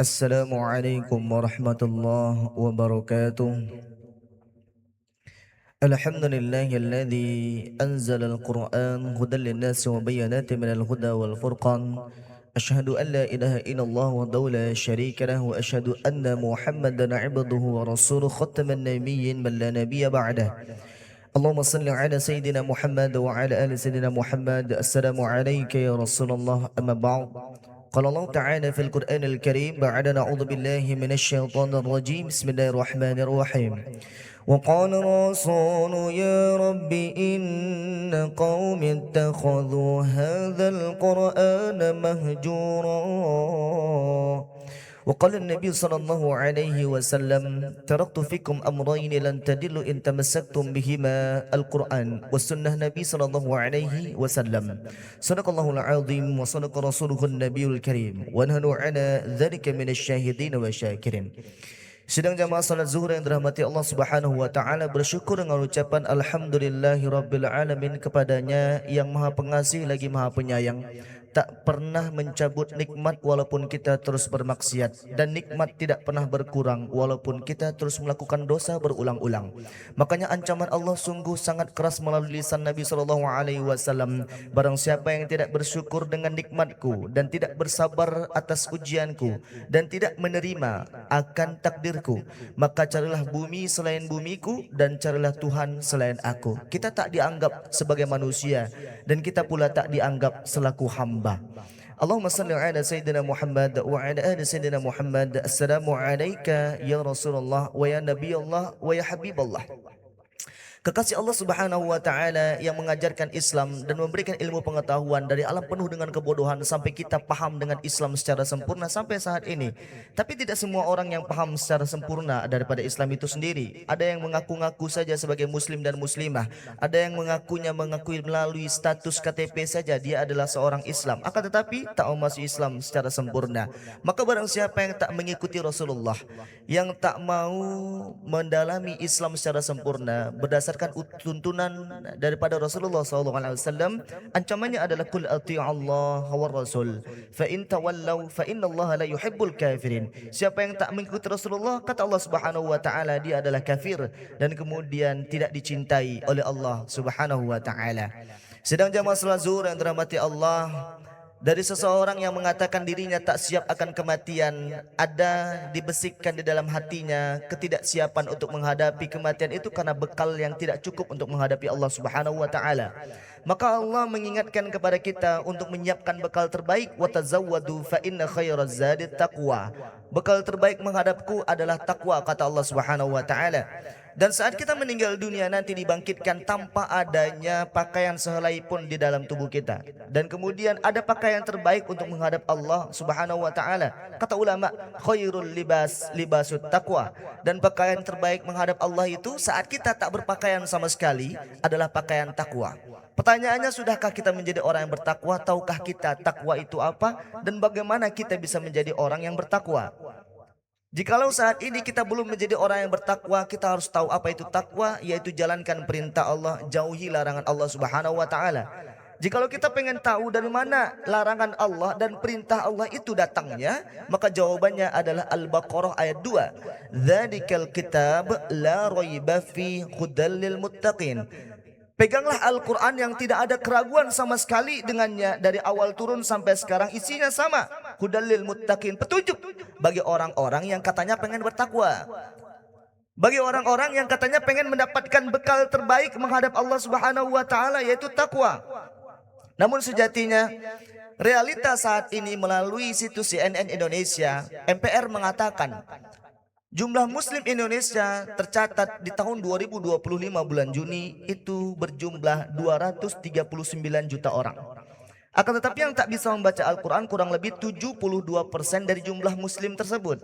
Assalamualaikum warahmatullahi wabarakatuh. Alhamdulillahilladzi anzala al-Qur'an hudan lin-nasi wa bayyinatin minal huda wal furqan. Asyhadu an la ilaha illallah wahdahu la syarika lahu wa asyhadu anna Muhammadan 'abduhu wa rasuluhu khataman nabiyyin man la nabiyya ba'dah. Allahumma salli ala sayyidina Muhammad wa ala ali sayyidina Muhammad. Assalamu alayka ya Rasulullah, amma ba'd. قال الله تعالى في القرآن الكريم بعد نعوذ بالله من الشيطان الرجيم بسم الله الرحمن الرحيم وقال الرسول يا رب إن قوم اتخذوا هذا القرآن مهجورا وقال النبي صلى الله عليه وسلم تركت فيكم أمرين لن تدلوا إن تمسكتم بهما القرآن والسنة نبي صلى الله عليه وسلم صدق الله العظيم وصدق رسوله النبي الكريم ونحن على ذلك من الشاهدين والشاكرين. Sedang jamaah salat zuhur yang dirahmati Allah Subhanahu wa taala, bersyukur dengan ucapan alhamdulillahirabbil alamin kepadanya yang Maha Pengasih lagi Maha Penyayang, tak pernah mencabut nikmat walaupun kita terus bermaksiat, dan nikmat tidak pernah berkurang walaupun kita terus melakukan dosa berulang-ulang. Makanya ancaman Allah sungguh sangat keras melalui lisan Nabi sallallahu alaihi wasallam. Barang siapa yang tidak bersyukur dengan nikmatku dan tidak bersabar atas ujianku dan tidak menerima akan takdirku, maka carilah bumi selain bumiku dan carilah Tuhan selain aku. Kita tak dianggap sebagai manusia dan kita pula tak dianggap selaku hamba. Allahumma salli ala sayyidina Muhammad wa ala ali sayyidina Muhammad. Assalamu alayka ya Rasulullah wa ya Nabi Allah wa ya Habib Allah. Kekasih Allah Subhanahu wa taala yang mengajarkan Islam dan memberikan ilmu pengetahuan dari alam penuh dengan kebodohan sampai kita paham dengan Islam secara sempurna sampai saat ini. Tapi tidak semua orang yang paham secara sempurna daripada Islam itu sendiri. Ada yang mengaku-ngaku saja sebagai muslim dan muslimah. Ada yang mengakui melalui status KTP saja dia adalah seorang Islam. Akan tetapi tak mau masuk Islam secara sempurna. Maka barang siapa yang tak mengikuti Rasulullah, yang tak mau mendalami Islam secara sempurna berdasarkan tuntunan daripada Rasulullah SAW, ancamannya adalah kul ati'allah wa rasul fa in tawallaw fa innallaha la yuhibbul kafirin. Siapa yang tak mengikuti Rasulullah, kata Allah Subhanahu wa taala, dia adalah kafir dan kemudian tidak dicintai oleh Allah Subhanahu wa taala. Sedang jamaah salat zuhur yang dirahmati Allah, dari seseorang yang mengatakan dirinya tak siap akan kematian, ada dibesikkan di dalam hatinya ketidaksiapan untuk menghadapi kematian itu karena bekal yang tidak cukup untuk menghadapi Allah Subhanahu wa taala. Maka Allah mengingatkan kepada kita untuk menyiapkan bekal terbaik, wa tazawwadu fa inna khairaz zadi taqwa. Bekal terbaik menghadapku adalah takwa, kata Allah Subhanahu wa taala. Dan saat kita meninggal dunia nanti dibangkitkan tanpa adanya pakaian sehelai pun di dalam tubuh kita. Dan kemudian ada pakaian terbaik untuk menghadap Allah Subhanahu wa taala. Kata ulama, khairul libas libasut taqwa. Dan pakaian terbaik menghadap Allah itu saat kita tak berpakaian sama sekali adalah pakaian takwa. Pertanyaannya, sudahkah kita menjadi orang yang bertakwa? Tahukah kita takwa itu apa? Dan bagaimana kita bisa menjadi orang yang bertakwa? Jikalau saat ini kita belum menjadi orang yang bertakwa, kita harus tahu apa itu takwa, yaitu jalankan perintah Allah, jauhi larangan Allah Subhanahu wa taala. Jikalau kita pengen tahu dari mana larangan Allah dan perintah Allah itu datangnya, maka jawabannya adalah Al-Baqarah ayat 2. Dzalikal kitab la raiba fi hudal lil muttaqin. Peganglah Al-Quran yang tidak ada keraguan sama sekali dengannya. Dari awal turun sampai sekarang isinya sama. Hudalil muttaqin, petunjuk bagi orang-orang yang katanya pengen bertakwa. Bagi orang-orang yang katanya pengen mendapatkan bekal terbaik menghadap Allah Subhanahu wa taala, yaitu takwa. Namun sejatinya realita saat ini melalui situs CNN Indonesia, MPR mengatakan jumlah Muslim Indonesia tercatat di tahun 2025 bulan Juni itu berjumlah 239 juta orang. Akan tetapi yang tak bisa membaca Al-Quran kurang lebih 72% dari jumlah Muslim tersebut.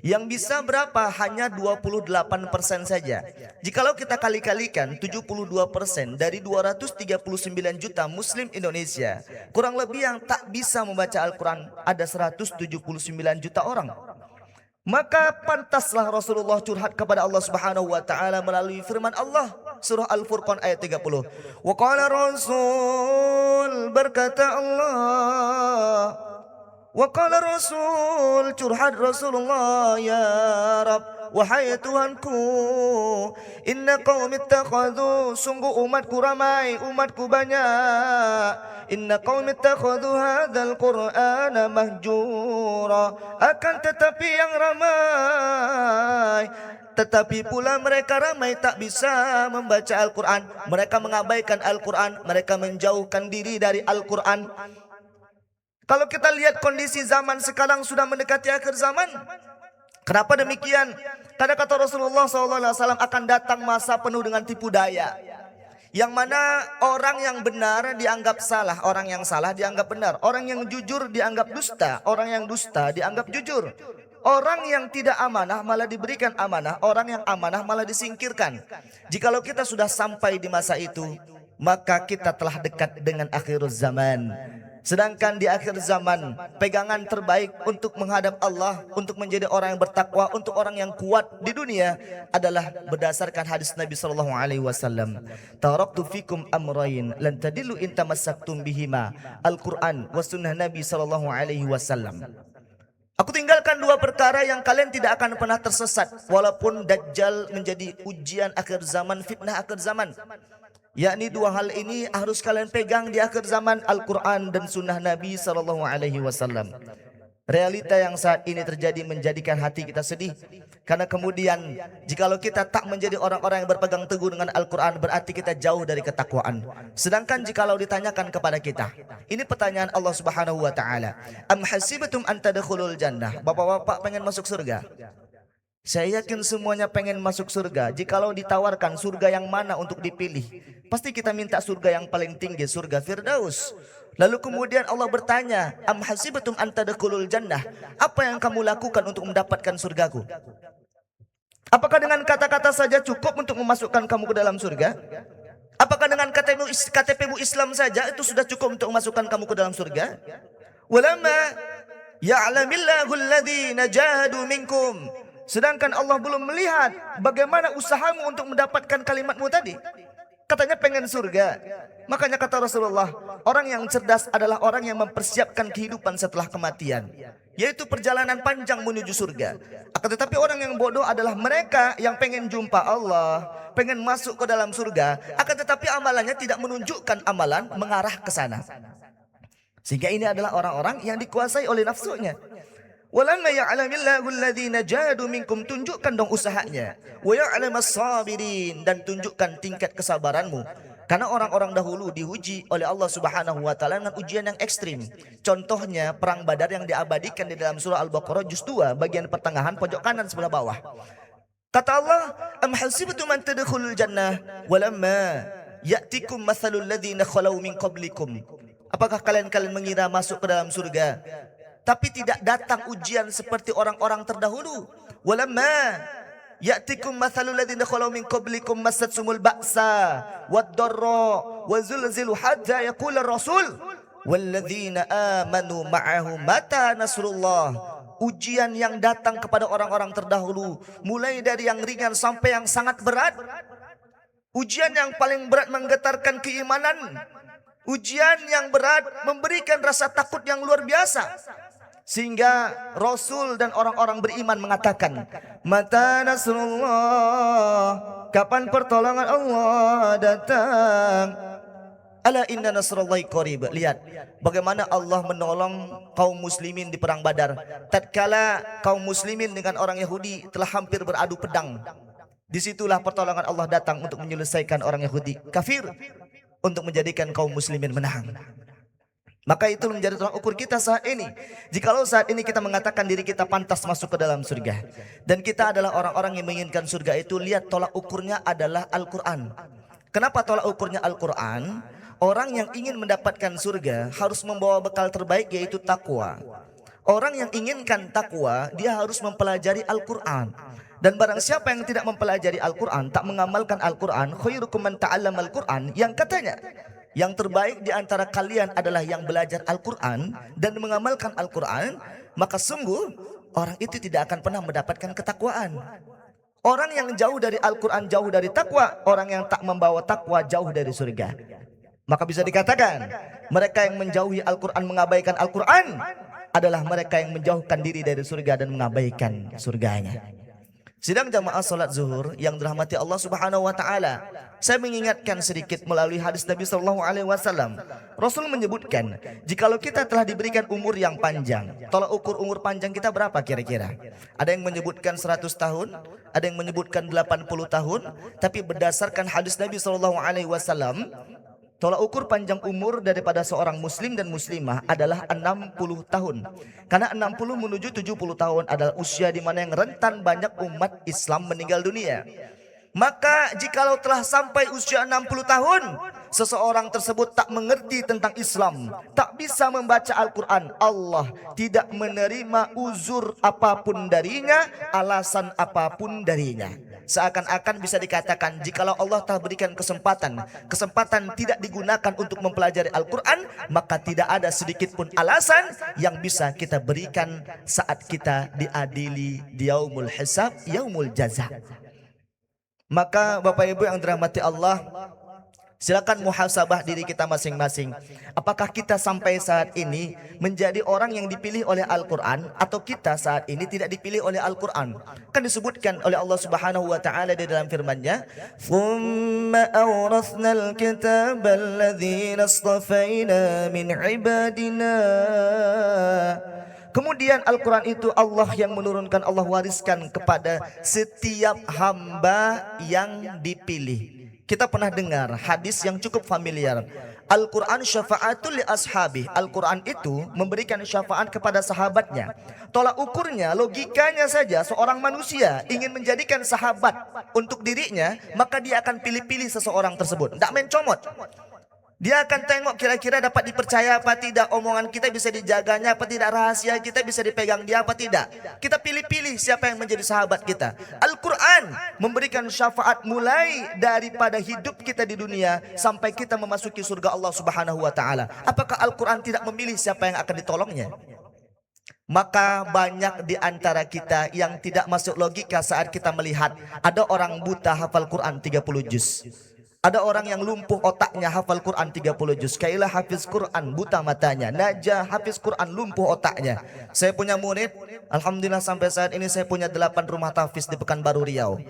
Yang bisa berapa? Hanya 28% saja. Jikalau kita kali-kalikan 72% dari 239 juta Muslim Indonesia, kurang lebih yang tak bisa membaca Al-Quran ada 179 juta orang. Maka pantaslah Rasulullah curhat kepada Allah Subhanahu wa taala melalui firman Allah surah Al-Furqan ayat 30. Wa qala Rasul, berkata Allah, Wa qala Rasul, curhat Rasulullah, ya Rab, wahai Tuhanku, inna qaumi ittakhadhu, sungguh umatku ramai, umatku banyak. Inna qaumi ittakhadhu hadzal Qur'ana mahjura, akan tetapi yang ramai, tetapi pula mereka ramai tak bisa membaca Al-Quran. Mereka mengabaikan Al-Quran, mereka menjauhkan diri dari Al-Quran. Kalau kita lihat kondisi zaman sekarang sudah mendekati akhir zaman. Kenapa demikian? Karena kata Rasulullah SAW akan datang masa penuh dengan tipu daya, yang mana orang yang benar dianggap salah, orang yang salah dianggap benar, orang yang jujur dianggap dusta, orang yang dusta dianggap jujur, orang yang tidak amanah malah diberikan amanah, orang yang amanah malah disingkirkan. Jikalau kita sudah sampai di masa itu, maka kita telah dekat dengan akhir zaman. Sedangkan di akhir zaman, pegangan terbaik untuk menghadap Allah, untuk menjadi orang yang bertakwa, untuk orang yang kuat di dunia adalah berdasarkan hadis Nabi sallallahu alaihi wasallam. Taraktu fikum amrayn lan tadillu in tamassaktum bihima, Al-Qur'an wa sunnah Nabi sallallahu alaihi wasallam. Aku tinggalkan dua perkara yang kalian tidak akan pernah tersesat, walaupun Dajjal menjadi ujian akhir zaman, fitnah akhir zaman. Yakni dua hal ini harus kalian pegang di akhir zaman, Al-Quran dan sunnah Nabi SAW. Realita yang saat ini terjadi menjadikan hati kita sedih. Karena kemudian jikalau kita tak menjadi orang-orang yang berpegang teguh dengan Al-Quran, berarti kita jauh dari ketakwaan. Sedangkan jikalau ditanyakan kepada kita, ini pertanyaan Allah Subhanahu wa Ta'ala, am hasibatum an tadkhulul jannah, bapak-bapak pengen masuk surga? Saya yakin semuanya pengen masuk surga. Jikalau ditawarkan surga yang mana untuk dipilih, pasti kita minta surga yang paling tinggi, surga Firdaus. Lalu kemudian Allah bertanya, am hasibatum an tadkhulul jannah, apa yang kamu lakukan untuk mendapatkan surgaku? Apakah dengan kata-kata saja cukup untuk memasukkan kamu ke dalam surga? Apakah dengan KTP-mu Islam saja itu sudah cukup untuk memasukkan kamu ke dalam surga? Walamma ya'lamillahu alladhina jahadu minkum, sedangkan Allah belum melihat bagaimana usahamu untuk mendapatkan kalimatmu tadi. Katanya pengen surga. Makanya kata Rasulullah, orang yang cerdas adalah orang yang mempersiapkan kehidupan setelah kematian, yaitu perjalanan panjang menuju surga. Akan tetapi orang yang bodoh adalah mereka yang pengen jumpa Allah, pengen masuk ke dalam surga, akan tetapi amalannya tidak menunjukkan amalan mengarah ke sana. Sehingga ini adalah orang-orang yang dikuasai oleh nafsunya. Walamma ya'lamillahu alladhina jahadu minkum, tunjukkan dong usahanya. Wa ya'lamas sabirin, dan tunjukkan tingkat kesabaranmu. Karena orang-orang dahulu diuji oleh Allah Subhanahu wa Ta'ala dengan ujian yang ekstrim. Contohnya perang Badar yang diabadikan di dalam surah Al-Baqarah juz 2 bagian pertengahan pojok kanan sebelah bawah. Kata Allah, am hasibtum an tadkhulul jannah walamma ya'tikum mathalul ladzina khalau min qablikum. Apakah kalian mengira masuk ke dalam surga, tapi tidak datang ujian seperti orang-orang terdahulu? Walamma ya'tikum mathalul ladzina khalau min qablikum massatsumul ba'sa wad-dharra wa zulzilu hatta yaqula ar-rasul walladzina amanu ma'ahu mata nasrullah. Ujian yang datang kepada orang-orang terdahulu, mulai dari yang ringan sampai yang sangat berat. Ujian yang paling berat menggetarkan keimanan. Ujian yang berat memberikan rasa takut yang luar biasa. Sehingga Rasul dan orang-orang beriman mengatakan, mata nasrullah, kapan pertolongan Allah datang? Ala inna nasrullahi qarib. Lihat bagaimana Allah menolong kaum muslimin di perang Badar. Tatkala kaum muslimin dengan orang Yahudi telah hampir beradu pedang, disitulah pertolongan Allah datang untuk menyelesaikan orang Yahudi kafir, untuk menjadikan kaum muslimin menang. Maka itu menjadi tolak ukur kita saat ini. Jikalau saat ini kita mengatakan diri kita pantas masuk ke dalam surga, dan kita adalah orang-orang yang menginginkan surga itu, lihat tolak ukurnya adalah Al-Quran. Kenapa tolak ukurnya Al-Quran? Orang yang ingin mendapatkan surga harus membawa bekal terbaik, yaitu takwa. Orang yang inginkan takwa, dia harus mempelajari Al-Quran. Dan barang siapa yang tidak mempelajari Al-Quran, tak mengamalkan Al-Quran, khairukum man ta'allama Al-Quran, yang katanya yang terbaik di antara kalian adalah yang belajar Al-Quran dan mengamalkan Al-Quran, maka sungguh orang itu tidak akan pernah mendapatkan ketakwaan. Orang yang jauh dari Al-Quran jauh dari takwa, orang yang tak membawa takwa jauh dari surga. Maka bisa dikatakan mereka yang menjauhi Al-Quran, mengabaikan Al-Quran adalah mereka yang menjauhkan diri dari surga dan mengabaikan surganya. Sidang jamaah salat zuhur yang dirahmati Allah Subhanahu wa taala, saya mengingatkan sedikit melalui hadis Nabi sallallahu alaihi wasallam. Rasul menyebutkan, jikalau kita telah diberikan umur yang panjang, tolak ukur umur panjang kita berapa kira-kira? Ada yang menyebutkan 100 tahun, ada yang menyebutkan 80 tahun, tapi berdasarkan hadis Nabi sallallahu alaihi wasallam, tolak ukur panjang umur daripada seorang muslim dan muslimah adalah 60 tahun. Karena 60 menuju 70 tahun adalah usia di mana yang rentan banyak umat Islam meninggal dunia. Maka jikalau telah sampai usia 60 tahun, seseorang tersebut tak mengerti tentang Islam, tak bisa membaca Al-Quran, Allah tidak menerima uzur apapun darinya, alasan apapun darinya. Seakan-akan bisa dikatakan jikalau Allah telah berikan kesempatan tidak digunakan untuk mempelajari Al-Quran, maka tidak ada sedikit pun alasan yang bisa kita berikan saat kita diadili di yaumul hisab, yaumul jaza. Maka Bapak Ibu yang dirahmati Allah, silakan muhasabah diri kita masing-masing. Apakah kita sampai saat ini menjadi orang yang dipilih oleh Al-Quran, atau kita saat ini tidak dipilih oleh Al-Quran? Kan disebutkan oleh Allah Subhanahu wa taala di dalam firman-Nya, "Tsumma awrathnal kitaba alladzina astafaina min ibadina." Kemudian Al-Quran itu Allah yang menurunkan, Allah wariskan kepada setiap hamba yang dipilih. Kita pernah dengar hadis yang cukup familiar. Al-Quran syafa'atul li ashabi. Al-Quran itu memberikan syafaat kepada sahabatnya. Tolak ukurnya, logikanya saja, seorang manusia ingin menjadikan sahabat untuk dirinya, maka dia akan pilih-pilih seseorang tersebut. Tidak main comot. Dia akan tengok kira-kira dapat dipercaya apa tidak, omongan kita bisa dijaganya apa tidak, rahasia kita bisa dipegang dia apa tidak. Kita pilih-pilih siapa yang menjadi sahabat kita. Al-Quran memberikan syafaat mulai daripada hidup kita di dunia sampai kita memasuki surga Allah Subhanahu wa taala. Apakah Al-Quran tidak memilih siapa yang akan ditolongnya? Maka banyak di antara kita yang tidak masuk logika saat kita melihat ada orang buta hafal Quran 30 juz. Ada orang yang lumpuh otaknya hafal Quran 30 juz. Kailah hafiz Quran buta matanya, Najah hafiz Quran lumpuh otaknya. Saya punya murid, alhamdulillah sampai saat ini saya punya 8 rumah tahfiz di Pekanbaru Riau.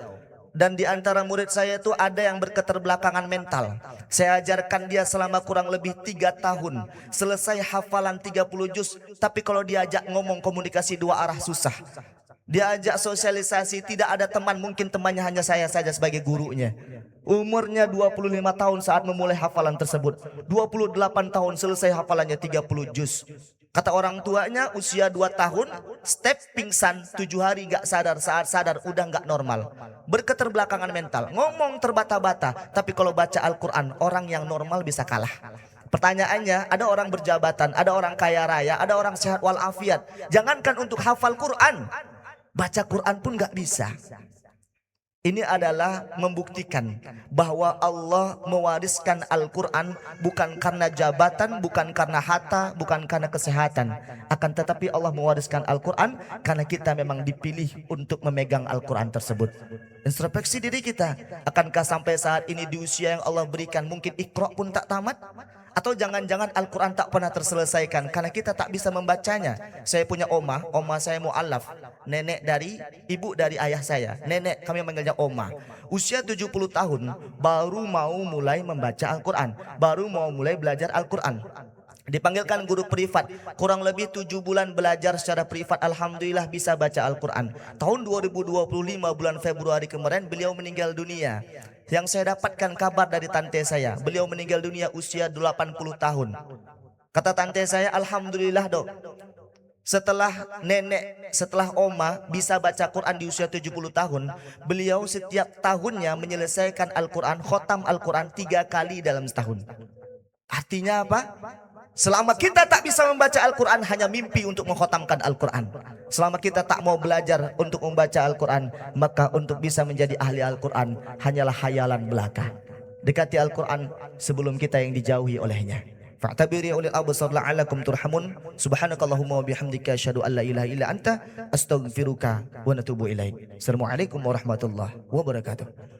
Dan di antara murid saya itu ada yang berketerbelakangan mental. Saya ajarkan dia selama kurang lebih 3 tahun. Selesai hafalan 30 juz, tapi kalau diajak ngomong komunikasi dua arah susah. Diajak sosialisasi tidak ada teman, mungkin temannya hanya saya saja sebagai gurunya. Umurnya 25 tahun saat memulai hafalan tersebut. 28 tahun selesai hafalannya 30 juz. Kata orang tuanya usia 2 tahun, step pingsan 7 hari gak sadar, saat sadar udah gak normal. Berketerbelakangan mental, ngomong terbata-bata, tapi kalau baca Al-Quran orang yang normal bisa kalah. Pertanyaannya, ada orang berjabatan, ada orang kaya raya, ada orang sehat walafiat. Jangankan untuk hafal Quran, baca Quran pun gak bisa. Ini adalah membuktikan bahwa Allah mewariskan Al-Quran bukan karena jabatan, bukan karena harta, bukan karena kesehatan. Akan tetapi Allah mewariskan Al-Quran karena kita memang dipilih untuk memegang Al-Quran tersebut. Introspeksi diri kita, akankah sampai saat ini di usia yang Allah berikan mungkin Iqra pun tak tamat? Atau jangan-jangan Al-Quran tak pernah terselesaikan karena kita tak bisa membacanya. Saya punya oma saya mu'allaf, nenek dari ibu dari ayah saya. Nenek kami manggilnya oma. Usia 70 tahun baru mau mulai membaca Al-Quran, baru mau mulai belajar Al-Quran. Dipanggilkan guru privat, kurang lebih 7 bulan belajar secara privat, alhamdulillah bisa baca Al-Quran. Tahun 2025 bulan Februari kemarin beliau meninggal dunia. Yang saya dapatkan kabar dari tante saya, beliau meninggal dunia usia 80 tahun. Kata tante saya, alhamdulillah dok, setelah nenek, setelah oma bisa baca Quran di usia 70 tahun, beliau setiap tahunnya menyelesaikan Al-Quran, khotam Al-Quran 3 kali dalam setahun. Artinya apa? Selama kita tak bisa membaca Al-Quran, hanya mimpi untuk mengkhotamkan Al-Quran. Selama kita tak mau belajar untuk membaca Al-Quran, maka untuk bisa menjadi ahli Al-Quran hanyalah hayalan belaka. Dekati Al-Quran sebelum kita yang dijauhi olehnya. Fa'tabiri ulil absar la'alakum turhamun. Subhanakallahumma wa bihamdika asyhadu an la ilaha illa anta astaghfiruka wa natubu ilaik. Assalamualaikum warahmatullahi wabarakatuh.